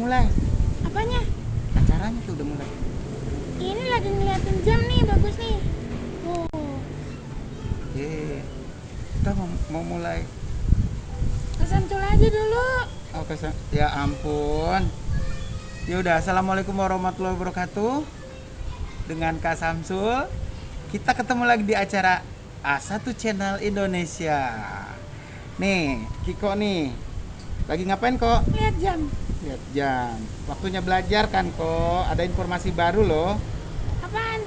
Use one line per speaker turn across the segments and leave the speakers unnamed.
mulai.
Apanya?
Acaranya tuh udah mulai.
Ini lagi ngeliatin jam nih, bagus nih. Oh,
Kita mau mulai.
kesancul aja dulu.
Oh, ya ampun. Ya udah, assalamualaikum warahmatullahi wabarakatuh. Dengan Kak Samsul, kita ketemu lagi di acara A1 Channel Indonesia. Nih, Kiko nih. Lagi ngapain kok?
Lihat jam.
Lihat jam. Waktunya belajar kan kok. Ada informasi baru loh.
Apaan?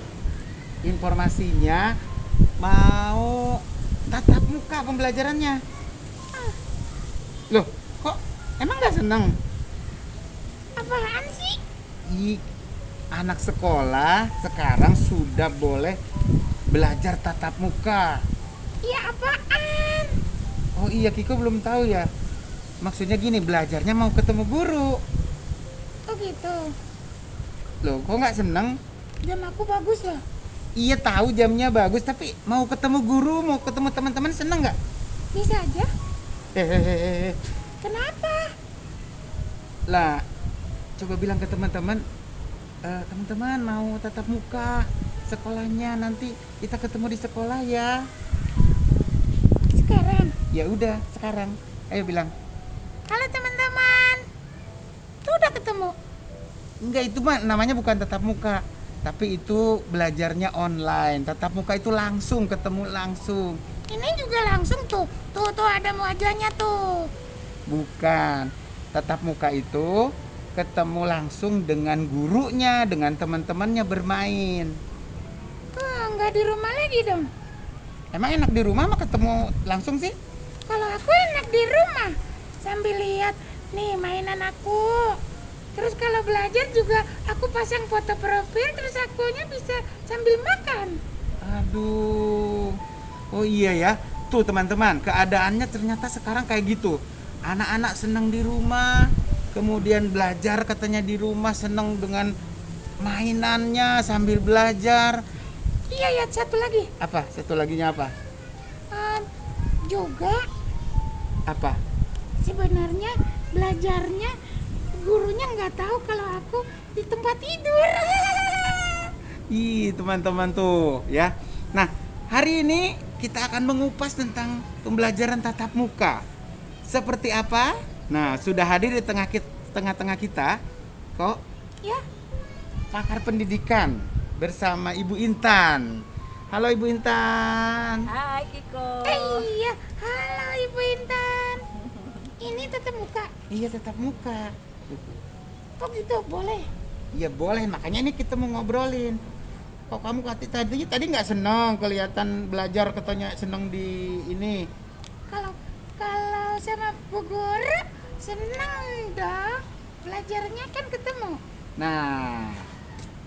Informasinya mau tatap muka pembelajarannya. Loh, kok emang gak seneng?
Apaan sih?
Anak sekolah sekarang sudah boleh belajar tatap muka.
Iya apaan?
Oh iya, Kiko belum tahu ya. Maksudnya gini, belajarnya mau ketemu guru.
Oh gitu.
Loh, kok nggak seneng?
Jam aku bagus loh.
Iya tahu jamnya bagus, tapi mau ketemu guru, mau ketemu teman-teman, seneng nggak?
Bisa aja.
Hehehe.
Kenapa?
Lah, coba bilang ke teman-teman, teman-teman mau tatap muka sekolahnya, nanti kita ketemu di sekolah ya.
Sekarang.
Ya udah, sekarang. Ayo bilang.
Halo teman-teman. Tuh udah ketemu.
Enggak, itu mah namanya bukan tatap muka, tapi itu belajarnya online. Tatap muka itu langsung, ketemu langsung.
Ini juga langsung tuh. Tuh ada wajahnya tuh.
Bukan. Tatap muka itu ketemu langsung dengan gurunya, dengan teman-temannya bermain.
Nggak di rumah lagi dong.
Emang enak di rumah mah ketemu langsung sih?
Kalau aku enak di rumah sambil lihat nih mainan aku. Terus kalau belajar juga aku pasang foto profil, terus akunya bisa sambil makan.
Aduh. Oh iya ya. Tuh teman-teman, keadaannya ternyata sekarang kayak gitu. Anak-anak seneng di rumah, kemudian belajar katanya di rumah, seneng dengan mainannya sambil belajar.
Iya ya, satu lagi.
Apa? Satu laginya apa?
Juga
Apa?
sebenarnya belajarnya gurunya nggak tahu kalau aku di tempat tidur.
Ih, teman-teman tuh ya. Nah, hari ini kita akan mengupas tentang pembelajaran tatap muka. Seperti apa? Nah, sudah hadir di tengah-tengah kita kok
Ya,
pakar pendidikan bersama Ibu Intan. Halo Ibu Intan.
Hai Kiko.
iya. Halo Ibu Intan. Ini tetap muka.
Iya, tatap muka.
Oh gitu, boleh.
Iya boleh, makanya ini kita mau ngobrolin. Kok kamu tadi nggak seneng kelihatan belajar, katanya seneng di ini.
Kalau sama Bu Guru seneng dong. Belajarnya kan ketemu.
Nah,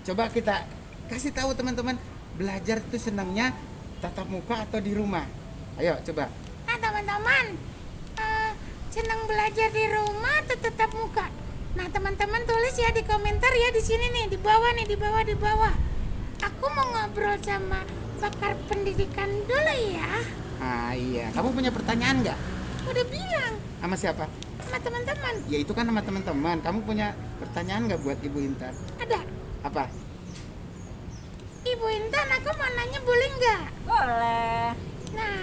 coba kita kasih tahu teman-teman, belajar itu senangnya tatap muka atau di rumah. Ayo coba.
Nah teman-teman, senang belajar di rumah atau tetap muka? Nah teman-teman tulis ya di komentar ya, di sini nih, di bawah nih, di bawah. Aku mau ngobrol sama pakar pendidikan dulu ya.
Ah iya, kamu punya pertanyaan nggak?
Udah bilang
Sama siapa?
sama teman-teman.
Ya itu kan sama teman-teman. Kamu punya pertanyaan nggak buat Ibu Intan?
Ada.
Apa?
Ibu Intan, aku mau nanya boleh nggak?
Boleh.
Nah,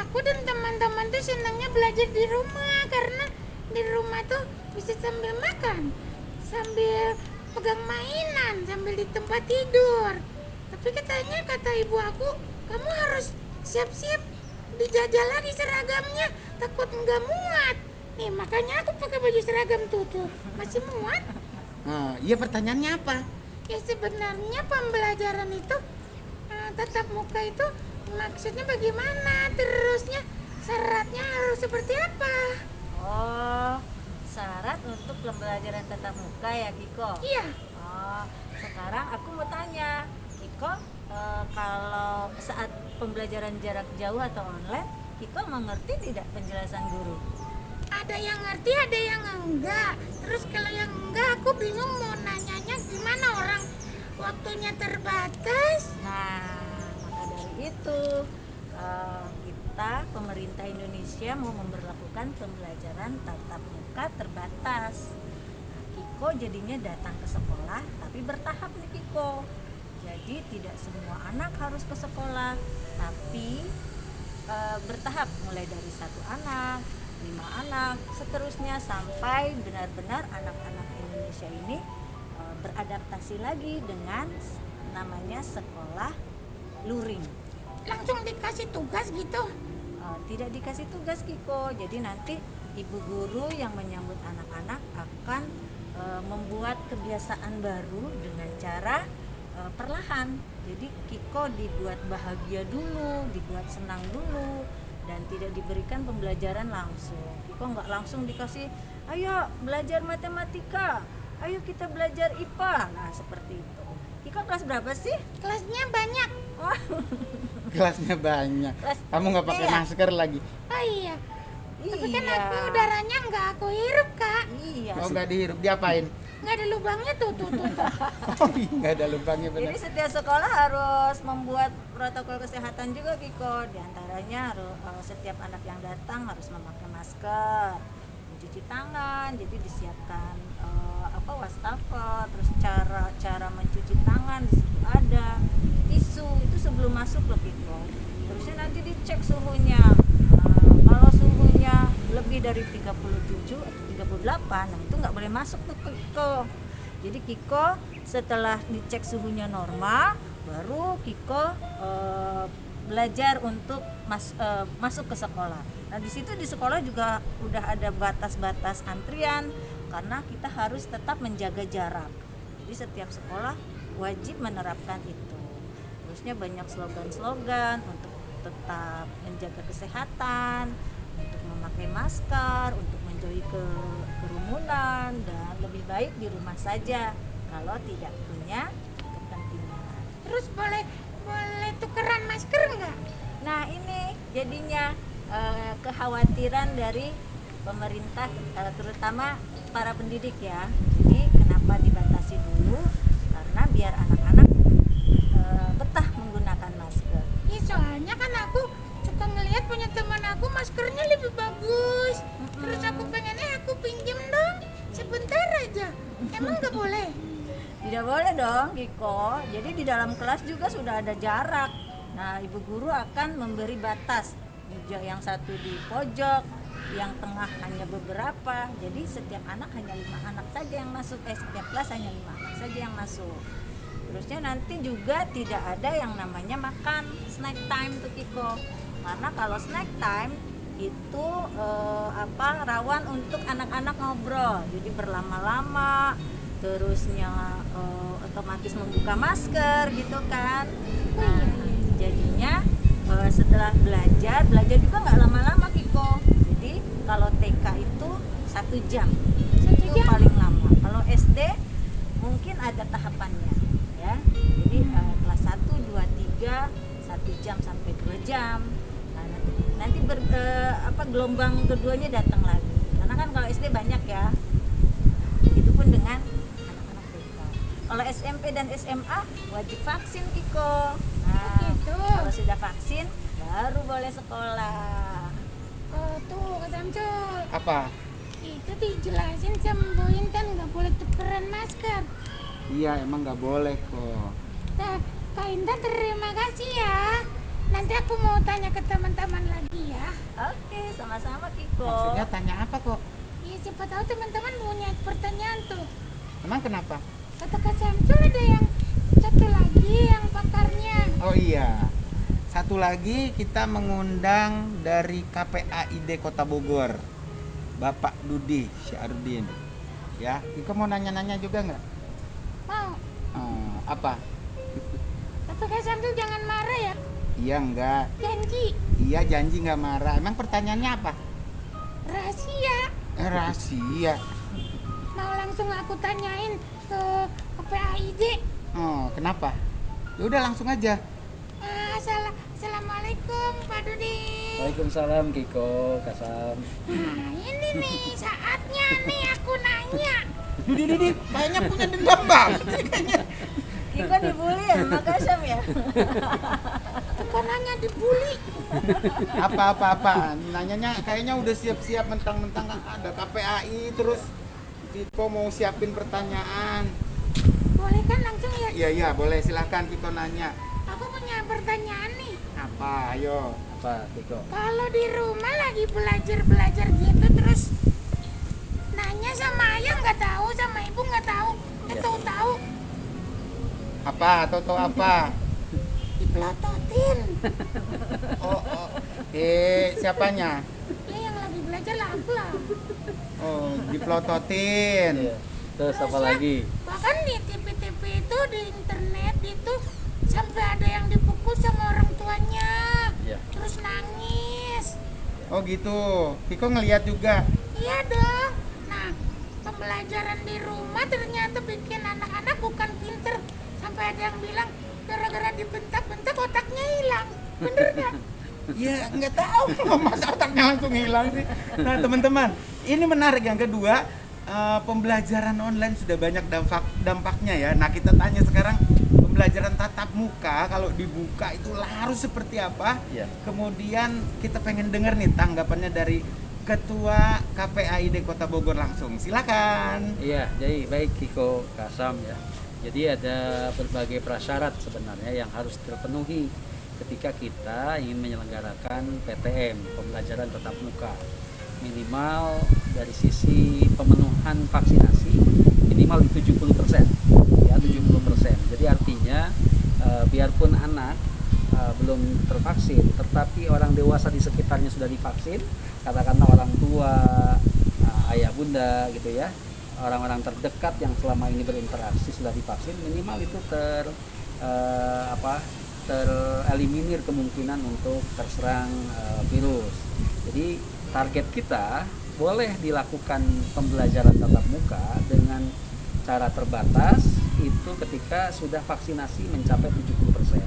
aku dan teman-teman tuh senangnya belajar di rumah karena di rumah tuh bisa sambil makan, sambil pegang mainan, sambil di tempat tidur. Tapi kata ibu aku, kamu harus siap-siap dijajal lagi seragamnya, takut nggak muat. Nih makanya aku pakai baju seragam tuh, masih muat.
Nah, iya, pertanyaannya apa?
Ya sebenarnya pembelajaran itu tatap muka itu maksudnya bagaimana, terusnya syaratnya harus seperti apa?
Oh, syarat untuk pembelajaran tatap muka ya Kiko?
Iya.
Oh, sekarang aku mau tanya Kiko, kalau saat pembelajaran jarak jauh atau online, Kiko mengerti tidak penjelasan guru?
Ada yang ngerti, ada yang enggak. Terus kalau yang enggak, aku bingung mau nanyanya gimana, orang waktunya terbatas.
Nah, maka dari itu kita pemerintah Indonesia mau memberlakukan pembelajaran tatap muka terbatas. Kiko jadinya datang ke sekolah tapi bertahap nih Kiko. Jadi tidak semua anak harus ke sekolah, tapi bertahap, mulai dari 1 anak, 5 anak, seterusnya sampai benar-benar anak-anak Indonesia ini beradaptasi lagi dengan namanya sekolah luring.
Langsung dikasih tugas gitu.
Tidak dikasih tugas Kiko, jadi nanti ibu guru yang menyambut anak-anak akan membuat kebiasaan baru dengan cara perlahan. Jadi Kiko dibuat bahagia dulu, dibuat senang dulu, dan tidak diberikan pembelajaran langsung. Kiko nggak langsung dikasih, ayo belajar matematika, ayo kita belajar IPA. Nah seperti itu. Kiko kelas berapa sih?
Kelasnya banyak.
Wah,
Kelasnya banyak.
Kelas
Kamu nggak pakai
SD ya?
masker lagi.
Oh iya. Tapi kan
iya.
aku udaranya nggak aku hirup, Kak.
Iya.
Oh, nggak dihirup, diapain?
Nggak ada lubangnya tuh.
Oh, nggak ada lubangnya
Jadi
benar.
setiap sekolah harus membuat protokol kesehatan juga Kiko. Di antaranya setiap anak yang datang harus memakai masker, mencuci tangan. Jadi disiapkan wastafel, terus cara mencuci tangan di situ ada, tisu itu sebelum masuk loh Kiko. Terusnya nanti dicek suhunya. Kalau suhunya lebih dari 37 atau 38, nah itu nggak boleh masuk tuh Kiko. Jadi Kiko setelah dicek suhunya normal, baru Kiko belajar untuk masuk ke sekolah. Nah di situ di sekolah juga udah ada batas-batas antrian karena kita harus tetap menjaga jarak. Jadi setiap sekolah wajib menerapkan itu. Terusnya banyak slogan-slogan untuk tetap menjaga kesehatan, untuk memakai masker, untuk menjauhi kerumunan, dan lebih baik di rumah saja kalau tidak punya kepentingan.
Terus boleh tukeran masker nggak?
Nah ini jadinya kekhawatiran dari pemerintah, terutama para pendidik ya. Jadi kenapa dibatasi dulu? Karena biar anak-anak betah menggunakan masker.
Iya, soalnya kan aku suka ngelihat punya teman aku maskernya lebih bagus. Terus aku pengennya aku pinjem dong sebentar aja. Emang nggak boleh?
Tidak boleh dong Kiko. Jadi di dalam kelas juga sudah ada jarak. Nah ibu guru akan memberi batas. Yang satu di pojok, yang tengah hanya beberapa. Jadi setiap anak hanya 5 anak saja yang masuk. Setiap kelas hanya 5 anak saja yang masuk. Terusnya nanti juga tidak ada yang namanya makan snack time tuh Kiko. Karena kalau snack time itu rawan untuk anak-anak ngobrol. Jadi berlama-lama, terusnya otomatis membuka masker gitu kan. Nah, jadinya setelah belajar juga nggak lama-lama Kiko. Jadi kalau TK itu 1 jam, itu paling lama. Kalau SD mungkin ada tahapannya ya. Jadi kelas 1, 2, 3 1 jam sampai 2 jam. Nah, nanti gelombang keduanya datang lagi. Karena kan kalau SD banyak ya. Itu pun dengan anak-anak TK. Kalau SMP dan SMA wajib vaksin Kiko. Nah,
Gitu.
kalau sudah vaksin baru boleh sekolah.
Oh tuh Kak Samsul,
Apa?
itu dijelasin sama Bu Intan nggak boleh tukeran masker.
Iya, emang nggak boleh kok.
Nah, Kak Intan terima kasih ya. Nanti aku mau tanya ke teman-teman lagi ya.
Oke, sama-sama Kiko.
Maksudnya tanya apa kok?
Iya, siapa tahu teman-teman punya pertanyaan tuh.
Emang kenapa?
Kata Kak Samsul ada yang satu lagi yang pakarnya.
Oh iya. Satu lagi kita mengundang dari KPAID Kota Bogor, Bapak Dudi Syarudin. Ya, Kiko mau nanya-nanya juga nggak?
Mau.
Apa?
Tapi Kak Samsul jangan marah ya.
Iya enggak?
Janji.
Iya janji nggak marah. Emang pertanyaannya apa?
Rahasia.
Rahasia.
Mau langsung aku tanyain ke PAID.
Oh, kenapa? Ya udah langsung aja.
Assalamualaikum Pak Dudi.
Waalaikumsalam Kiko, Kasam.
Nah ini nih saatnya nih aku nanya.
Dudi, kayaknya punya dendam banget sih kayaknya.
Kiko dibully ya sama Kasam ya?
Bukan nanya dibully.
Apa. Nanyanya kayaknya udah siap-siap mentang-mentang ada KPAI terus Kiko mau siapin pertanyaan.
Boleh kan langsung ya?
Iya, boleh, silahkan Kiko nanya.
Aku punya pertanyaan nih.
Apa? Ayo.
Apa Kiko?
Kalau di rumah lagi belajar gitu terus nanya sama ayah nggak tahu, sama ibu nggak tahu,
Iya.
tahu
Apa? Toto apa?
dipelototin.
Oh. Siapanya?
Ya yang lagi belajar lah aku lah.
Oh, dipelototin.
Iya. Terus apa
ya,
lagi?
bahkan di TV-TV itu, di internet itu sampai ada yang dipukul sama orang tuanya,
Iya.
terus nangis.
Oh gitu. Kiko ngelihat juga.
Iya dong. Nah, pembelajaran di rumah ternyata bikin anak-anak bukan pinter. Sampai ada yang bilang gara-gara dibentak-bentak otaknya hilang. Bener nggak?
Ya nggak tahu. Masa otaknya langsung hilang sih. Nah teman-teman, ini menarik. Yang kedua, pembelajaran online sudah banyak dampaknya ya. Nah kita tanya sekarang, pembelajaran tatap muka kalau dibuka itu harus seperti apa?
Iya.
Kemudian kita pengen dengar nih tanggapannya dari Ketua KPAID Kota Bogor langsung. Silakan.
Iya, jadi baik Kiko Kasam ya. Jadi ada berbagai prasyarat sebenarnya yang harus terpenuhi ketika kita ingin menyelenggarakan PTM, pembelajaran tatap muka. Minimal dari sisi pemenuhan vaksinasi minimal di 70%. Ya, 70%. Jadi artinya biarpun anak belum tervaksin, tetapi orang dewasa di sekitarnya sudah divaksin, katakanlah orang tua, ayah bunda gitu ya, orang-orang terdekat yang selama ini berinteraksi sudah divaksin, minimal itu tereliminir kemungkinan untuk terserang virus. Jadi target kita boleh dilakukan pembelajaran tatap muka dengan cara terbatas itu ketika sudah vaksinasi mencapai 70%.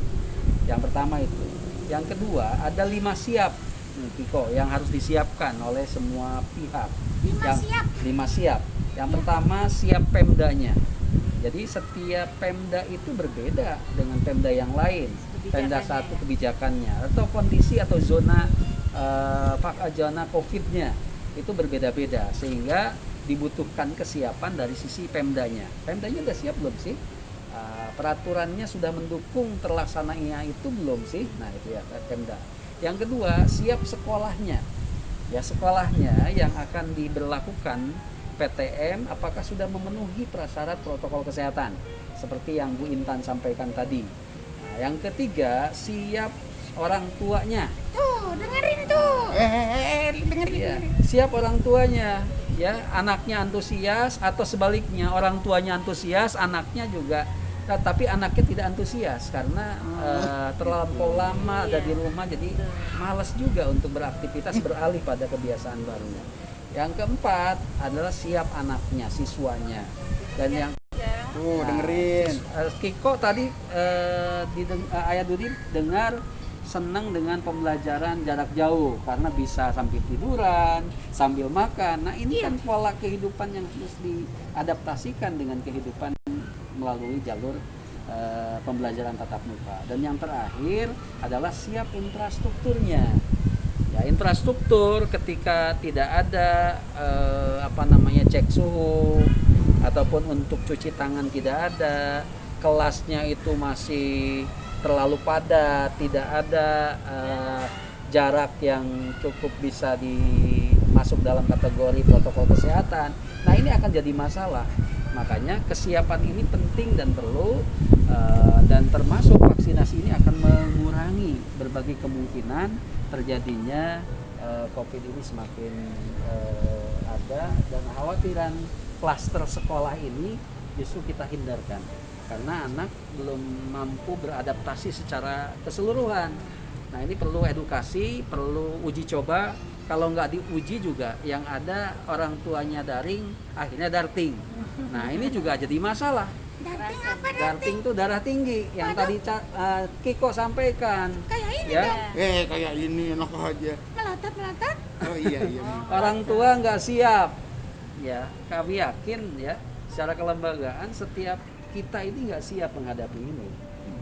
Yang pertama itu. Yang kedua, ada 5 siap Kiko yang harus disiapkan oleh semua pihak. 5 siap. Yang pertama siap Pemdanya. Jadi setiap Pemda itu berbeda dengan Pemda yang lain. Pemda satu kebijakannya atau kondisi atau zona zona COVID-nya itu berbeda-beda sehingga dibutuhkan kesiapan dari sisi Pemdanya. Pemdanya udah siap belum sih? Peraturannya sudah mendukung terlaksananya itu belum sih? Nah itu ya Pemda. Yang kedua siap sekolahnya. Ya sekolahnya yang akan diberlakukan PTM apakah sudah memenuhi prasyarat protokol kesehatan seperti yang Bu Intan sampaikan tadi. Nah, yang ketiga siap orang tuanya.
Tuh, dengerin tuh.
Dengerin.
Ya, siap orang tuanya. Ya, anaknya antusias atau sebaliknya orang tuanya antusias, anaknya juga tapi anaknya tidak antusias karena terlampau lama ada di rumah jadi malas juga untuk beraktivitas beralih pada kebiasaan barunya. Yang keempat adalah siap anaknya, siswanya. Dan yang
Dengerin.
Kiko tadi Ayah Dudi dengar senang dengan pembelajaran jarak jauh karena bisa sambil tiduran, sambil makan. Nah, ini kan pola kehidupan yang harus diadaptasikan dengan kehidupan melalui jalur pembelajaran tatap muka. Dan yang terakhir adalah siap infrastrukturnya. Ya, infrastruktur ketika tidak ada cek suhu ataupun untuk cuci tangan tidak ada, kelasnya itu masih terlalu padat, tidak ada jarak yang cukup bisa dimasuk dalam kategori protokol kesehatan. Nah, ini akan jadi masalah. Makanya kesiapan ini penting dan perlu dan termasuk vaksinasi ini akan mengurangi berbagai kemungkinan terjadinya COVID ini semakin ada, dan khawatiran klaster sekolah ini justru kita hindarkan karena anak belum mampu beradaptasi secara keseluruhan. Nah, ini perlu edukasi, perlu uji coba. Kalau nggak diuji juga yang ada orang tuanya daring, akhirnya darting. Nah, ini juga jadi masalah.
Darting apa darting?
Darting itu darah tinggi yang tadi Kiko sampaikan.
Kayak ini
Ya,
dong.
Kayak ini enak aja.
Melotot.
Oh iya.
orang tua nggak siap. Ya, kami yakin ya, secara kelembagaan setiap kita ini nggak siap menghadapi ini.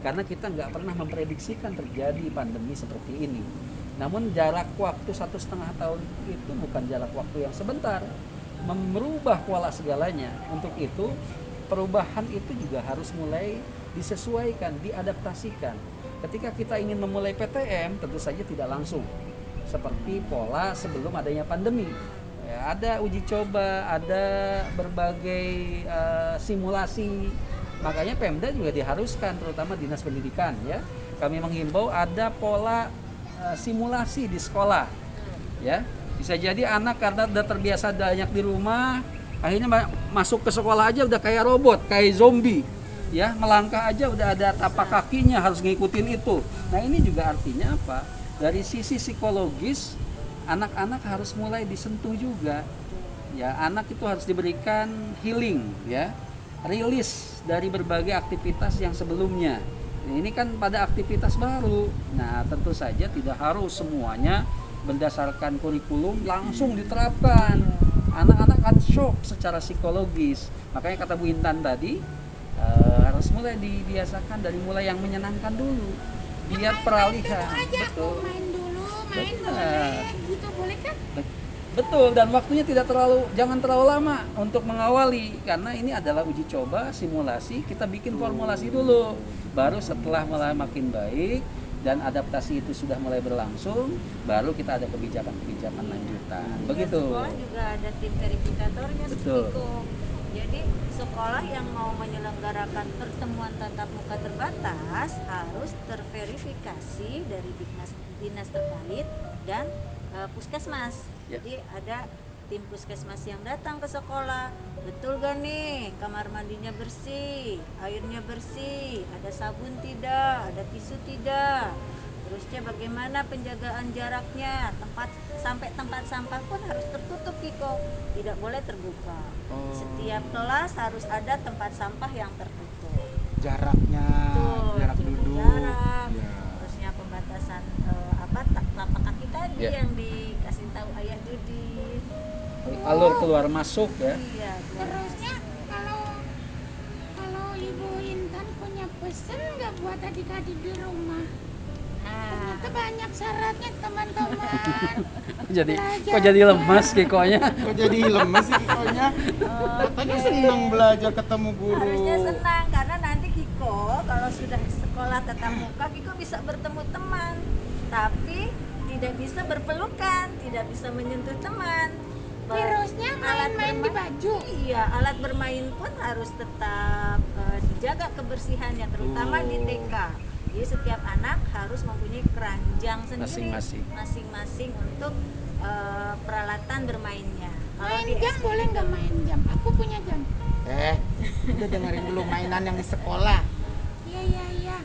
Karena kita nggak pernah memprediksikan terjadi pandemi seperti ini. Namun jarak waktu 1,5 tahun itu bukan jarak waktu yang sebentar. merubah pola segalanya. Untuk itu perubahan itu juga harus mulai disesuaikan, diadaptasikan. Ketika kita ingin memulai PTM, tentu saja tidak langsung seperti pola sebelum adanya pandemi. Ya, ada uji coba, ada berbagai simulasi. Makanya Pemda juga diharuskan, terutama Dinas Pendidikan ya. Kami menghimbau ada pola simulasi di sekolah. Ya, bisa jadi anak karena udah terbiasa banyak di rumah, akhirnya masuk ke sekolah aja udah kayak robot, kayak zombie. Ya, melangkah aja udah ada tapak kakinya, harus ngikutin itu. Nah, ini juga artinya apa? Dari sisi psikologis, anak-anak harus mulai disentuh juga. Ya, anak itu harus diberikan healing, ya, rilis dari berbagai aktivitas yang sebelumnya. Nah, ini kan pada aktivitas baru. Nah, tentu saja tidak harus semuanya berdasarkan kurikulum langsung diterapkan. Anak-anak kan shock secara psikologis. Makanya kata Bu Intan tadi, harus mulai dibiasakan dari mulai yang menyenangkan dulu. Biar peralihan. Betul.
Main dulu, main
Betul.
boleh, gitu boleh kan?
Betul, dan waktunya jangan terlalu lama untuk mengawali, karena ini adalah uji coba, simulasi. Kita bikin formulasi dulu, baru setelah mulai makin baik dan adaptasi itu sudah mulai berlangsung, baru kita ada kebijakan-kebijakan lanjutan. Begitu.
Sekolah juga ada tim verifikatornya.
Betul.
Itu. Jadi sekolah yang mau menyelenggarakan pertemuan tatap muka terbatas harus terverifikasi dari dinas terkait dan puskesmas.
Ya.
Jadi ada tim puskesmas yang datang ke sekolah, betul gak nih kamar mandinya bersih, airnya bersih, ada sabun tidak, ada tisu tidak, terusnya bagaimana penjagaan jaraknya, sampai tempat sampah pun harus tertutup Kiko, tidak boleh terbuka. Setiap kelas harus ada tempat sampah yang tertutup.
Jaraknya,
Betul,
jarak
jaga
duduk.
jarak,
Ya.
terusnya pembatasan telapak kaki tadi
Ya.
yang dikasih tahu Ayah Dudi.
Alur keluar masuk ya.
Iya,
Terusnya kalau Ibu Intan punya pesan nggak buat adik-adik di rumah?
nah,
Ternyata banyak syaratnya teman-teman.
Jadi
Belajar.
kok jadi lemas Kikonya?
Kok jadi lemes sih Kikonya? Katanya senang belajar ketemu guru.
harusnya senang karena nanti Kiko kalau sudah sekolah tatap muka Kiko bisa bertemu teman, tapi tidak bisa berpelukan, tidak bisa menyentuh teman.
Virusnya
Alat
main-main di
bermain-
baju.
Iya, alat bermain pun harus tetap dijaga kebersihannya, terutama di TK. Jadi setiap anak harus mempunyai keranjang sendiri masing-masing untuk peralatan bermainnya. Kalau
Main
di
jam
SD
boleh nggak main jam? Aku punya jam.
Udah dengerin dulu mainan yang di sekolah.
Iya.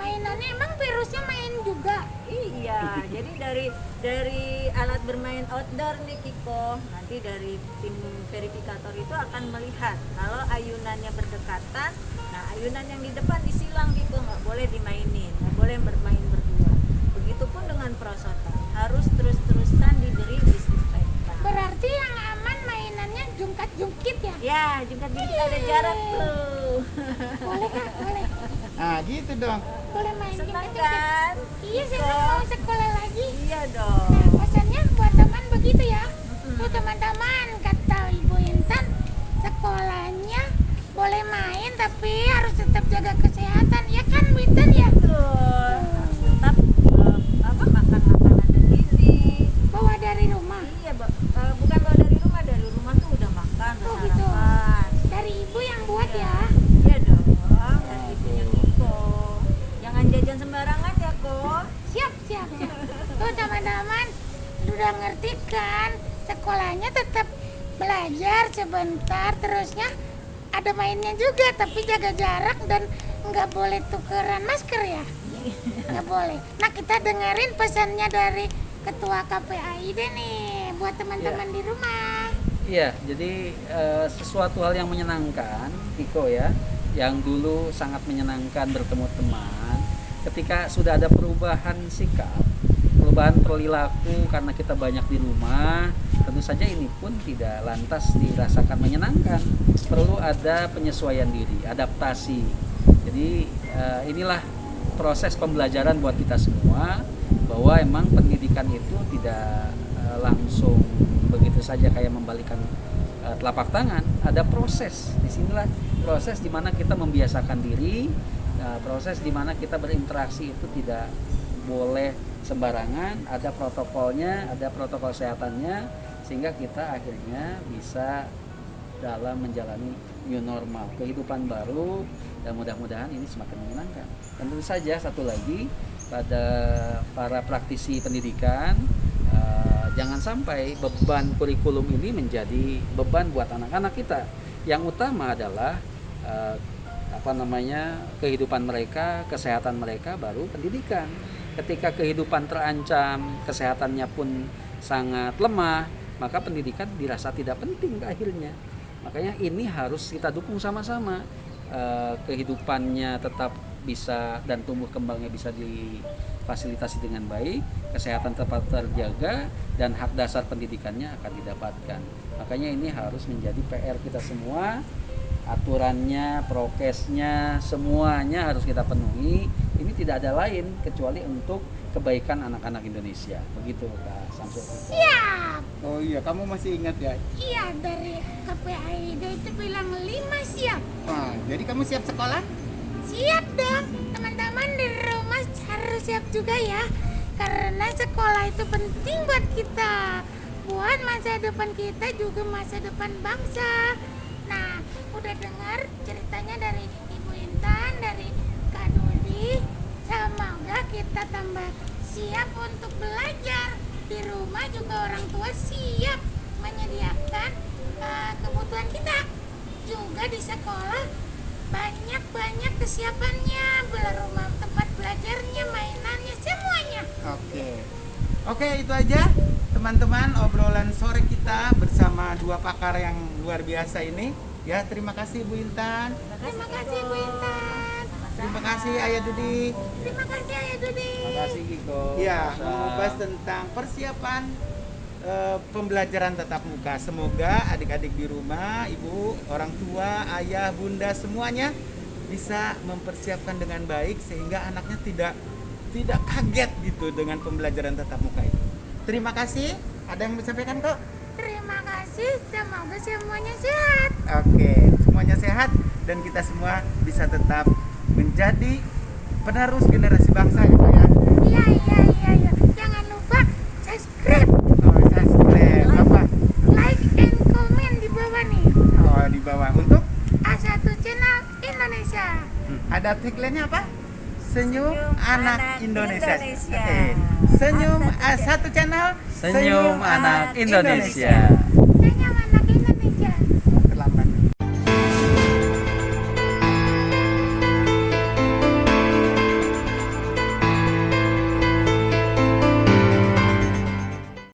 Mainannya emang virusnya main juga.
Iya, jadi dari alat bermain outdoor nih Kiko, nanti dari tim verifikator itu akan melihat kalau ayunannya berdekatan, nah ayunan yang di depan disilang Kiko, nggak boleh dimainin, nggak boleh bermain berdua. Begitupun dengan perosotan, harus terus-terusan diberi disinfektan.
Berarti yang aman mainannya jungkat-jungkit ya?
Ya, juga ada jarak tuh.
Boleh Kak, boleh.
Nah, gitu dong.
Boleh main
Senang
jungkat-jungkit.
kan?
Iya, saya mau sekolah lagi.
Iya dong.
Nah, pesannya buat teman begitu ya. Tuh teman-teman, kata Ibu Intan, sekolahnya boleh main tapi harus tetap jaga kesehatan. Ya kan Bu Intan ya?
Betul. Harus tetap makan makanan bergizi.
Bawa dari rumah.
Iya, bukan bawa dari rumah tuh udah makan, udah
Oh, gitu.
sarapan.
Dari ibu yang buat ya.
Iya dong, dari ibunya Kiko. Jangan jajan sembarangan ya, Ko.
Siap. Tuh teman-teman, udah ngerti kan? Sekolahnya tetap belajar sebentar, terusnya ada mainnya juga, tapi jaga jarak dan nggak boleh tukeran masker ya. Nggak boleh. Nah, kita dengerin pesannya dari Ketua KPAID nih buat teman-teman di rumah.
Iya, jadi sesuatu hal yang menyenangkan, Kiko ya, yang dulu sangat menyenangkan bertemu teman. Ketika sudah ada perubahan sikap, perubahan perilaku karena kita banyak di rumah, tentu saja ini pun tidak lantas dirasakan menyenangkan. Perlu ada penyesuaian diri, adaptasi. Jadi inilah proses pembelajaran buat kita semua, bahwa emang pendidikan itu tidak langsung begitu saja kayak membalikan telapak tangan, ada proses. Disinilah proses di mana kita membiasakan diri, proses di mana kita berinteraksi itu tidak boleh sembarangan, ada protokolnya, ada protokol kesehatannya, sehingga kita akhirnya bisa dalam menjalani new normal, kehidupan baru, dan mudah-mudahan ini semakin menyenangkan. Tentu saja satu lagi, pada para praktisi pendidikan, jangan sampai beban kurikulum ini menjadi beban buat anak-anak kita. Yang utama adalah kehidupan mereka, kesehatan mereka, baru pendidikan. Ketika kehidupan terancam, kesehatannya pun sangat lemah, maka pendidikan dirasa tidak penting akhirnya. Makanya ini harus kita dukung sama-sama. Kehidupannya tetap bisa dan tumbuh kembangnya bisa difasilitasi dengan baik, kesehatan tetap terjaga, dan hak dasar pendidikannya akan didapatkan. Makanya ini harus menjadi PR kita semua. Aturannya, prokesnya, semuanya harus kita penuhi. Ini tidak ada lain kecuali untuk kebaikan anak-anak Indonesia. Begitu Kak Samsul.
Siap.
Oh iya, kamu masih ingat ya?
Iya, dari KPAID itu bilang 5 siap.
Wah, jadi kamu siap sekolah?
Siap dong, teman-teman di rumah harus siap juga ya. Karena sekolah itu penting buat kita, buat masa depan kita juga masa depan bangsa. Nah, udah dengar ceritanya dari Ibu Intan, dari Kak Dodi. Semoga kita tambah siap untuk belajar. Di rumah juga orang tua siap menyediakan kebutuhan kita. Juga di sekolah banyak kesiapannya, rumah tempat belajarnya, mainannya, semuanya.
Oke, itu aja teman-teman obrolan sore kita bersama dua pakar yang luar biasa ini. Ya, terima kasih Bu Intan.
Terima kasih Bu Intan.
Terima kasih Ayah Dudi.
Terima kasih Ayah Dudi.
Terima kasih Kiko.
Ya, membahas tentang persiapan pembelajaran tatap muka. Semoga adik-adik di rumah, ibu, orang tua, ayah, bunda, semuanya bisa mempersiapkan dengan baik sehingga anaknya tidak kaget gitu dengan pembelajaran tatap muka itu. Terima kasih. Ada yang mau disampaikan kok?
Terima kasih. Semoga semuanya sehat.
Oke, semuanya sehat dan kita semua bisa tetap menjadi penerus generasi bangsa ya Pak ya.
Iya. Jangan lupa subscribe,
Oh, subscribe apa?
like, and comment di bawah nih.
Oh, di bawah untuk
A1 Channel Indonesia.
ada tagline-nya apa? Senyum anak Indonesia.
Indonesia.
Oke. Senyum A1 Channel.
Senyum anak Indonesia.